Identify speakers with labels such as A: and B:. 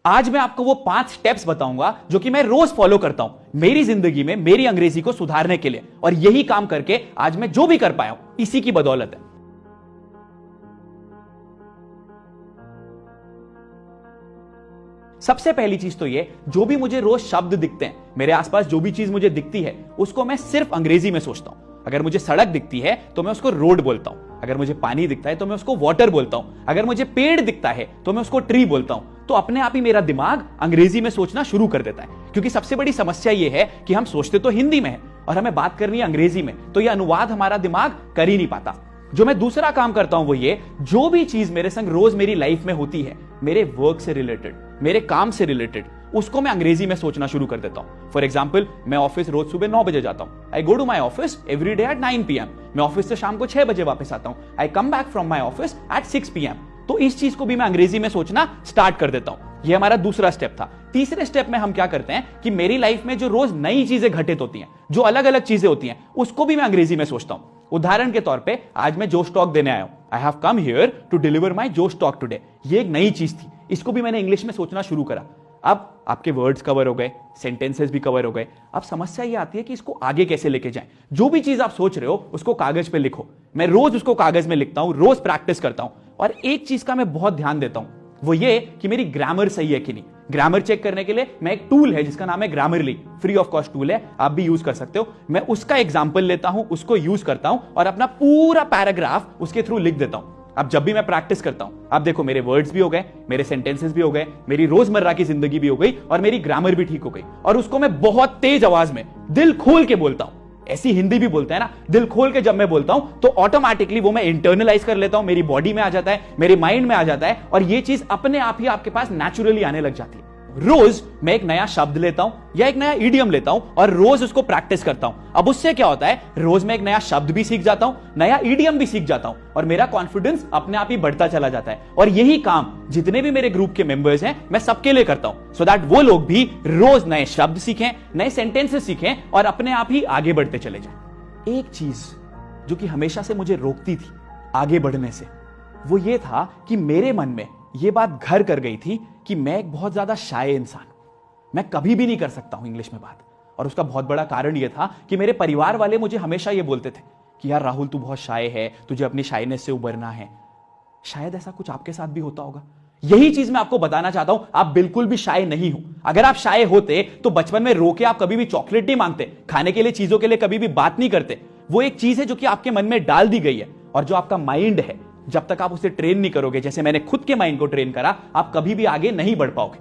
A: आज मैं आपको वो 5 स्टेप्स बताऊंगा जो कि मैं रोज फॉलो करता हूं मेरी जिंदगी में मेरी अंग्रेजी को सुधारने के लिए, और यही काम करके आज मैं जो भी कर पाया हूं इसी की बदौलत है। सबसे पहली चीज तो ये, जो भी मुझे रोज शब्द दिखते हैं, मेरे आसपास जो भी चीज मुझे दिखती है उसको मैं सिर्फ अंग्रेजी में सोचता हूं। अगर मुझे सड़क दिखती है तो मैं उसको रोड बोलता हूं, अगर मुझे पानी दिखता है तो मैं उसको वाटर बोलता हूं, अगर मुझे पेड़ दिखता है तो मैं उसको ट्री बोलता हूं। तो अपने आप ही मेरा दिमाग अंग्रेजी में सोचना शुरू कर देता है, क्योंकि सबसे बड़ी समस्या यह है कि हम सोचते तो हिंदी में है और हमें बात करनी है अंग्रेजी में, तो यह अनुवाद हमारा दिमाग कर ही नहीं पाता। जो मैं दूसरा काम करता हूं वो ये, जो भी चीज मेरे संग रोज मेरी लाइफ में होती है, मेरे वर्क से रिलेटेड, मेरे काम से रिलेटेड, उसको मैं अंग्रेजी में सोचना शुरू कर देता हूं। फॉर एग्जाम्पल, मैं ऑफिस रोज सुबह 9 बजे जाता हूं। I go to my office every day at 9 PM। मैं ऑफिस से शाम को 6 बजे वापस आता हूं। I come back from my office at 6 PM। तो इस चीज को भी मैं अंग्रेजी में सोचना स्टार्ट कर देता हूं। यह हमारा दूसरा स्टेप था। तीसरे स्टेप में हम क्या करते हैं कि मेरी लाइफ में जो रोज नई चीजें घटित होती हैं, जो अलग अलग चीजें होती हैं, उसको भी मैं अंग्रेजी में सोचता हूं। उदाहरण के तौर पे, आज मैं जोश टॉक देने आया हूं। I have come here to deliver my Josh talk today. ये एक नई चीज थी, इसको भी मैंने इंग्लिश में सोचना शुरू करा। अब आपके वर्ड्स कवर हो गए, सेंटेंसेस भी कवर हो गए। अब समस्या ये आती है कि इसको आगे कैसे लेके जाएं। जो भी चीज आप सोच रहे हो उसको कागज पे लिखो। मैं रोज उसको कागज में लिखता हूं, रोज प्रैक्टिस करता हूं। और एक चीज का मैं बहुत ध्यान देता हूं, वो ये कि मेरी ग्रामर सही है कि नहीं। ग्रामर चेक करने के लिए मैं एक टूल है जिसका नाम है Grammarly, free of cost tool है, आप भी यूज कर सकते हो। मैं उसका एग्जांपल लेता हूं, उसको यूज करता हूं और अपना पूरा पैराग्राफ उसके थ्रू लिख देता हूं। अब जब भी मैं प्रैक्टिस करता हूं, अब देखो मेरे वर्ड्स भी हो गए, मेरे सेंटेंसेस भी हो गए, मेरी रोजमर्रा की जिंदगी भी हो गई और मेरी ग्रामर भी ठीक हो गई। और उसको मैं बहुत तेज आवाज में दिल खोल के बोलता हूं। ऐसी हिंदी भी बोलते हैं ना, दिल खोल के जब मैं बोलता हूं तो ऑटोमेटिकली वो मैं इंटरनलाइज कर लेता हूं, मेरी बॉडी में आ जाता है, मेरे माइंड में आ जाता है और ये चीज अपने आप ही आपके पास नेचुरली आने लग जाती है। रोज मैं एक नया शब्द लेता हूं या एक नया इडियम लेता हूं और रोज उसको प्रैक्टिस करता हूं। अब उससे क्या होता है, रोज मैं एक नया शब्द भी सीख जाता हूं, नया इडियम भी सीख जाता हूं और मेरा कॉन्फिडेंस अपने आप ही बढ़ता चला जाता है। और यही काम जितने भी मेरे ग्रुप के मेंबर्स हैं मैं सबके लिए करता हूं, सो दैट वो लोग भी रोज नए शब्द सीखें, नए सेंटेंसेस सीखें और अपने आप ही आगे बढ़ते चले जाएं। एक चीज जो कि हमेशा से मुझे रोकती थी आगे बढ़ने से, वो ये था कि मेरे मन में ये बात घर कर गई थी कि मैं एक बहुत ज्यादा शाय इंसान हूं। मैं कभी भी नहीं कर सकता हूं इंग्लिश में बात। और उसका बहुत बड़ा कारण यह था कि मेरे परिवार वाले मुझे हमेशा यह बोलते थे कि यार राहुल, तू बहुत शाय है, तुझे अपनी शायनेस से उबरना है। शायद ऐसा कुछ आपके साथ भी होता होगा। यही चीज मैं आपको बताना चाहता हूं, आप बिल्कुल भी शाय नहीं हो। अगर आप शाय होते तो बचपन में रो के आप कभी भी चॉकलेट नहीं मांगते, खाने के लिए चीजों के लिए कभी भी बात नहीं करते। वो एक चीज है जो कि आपके मन में डाल दी गई है, और जो आपका माइंड है, जब तक आप उसे ट्रेन नहीं करोगे, जैसे मैंने खुद के माइंड को ट्रेन करा, आप कभी भी आगे नहीं बढ़ पाओगे।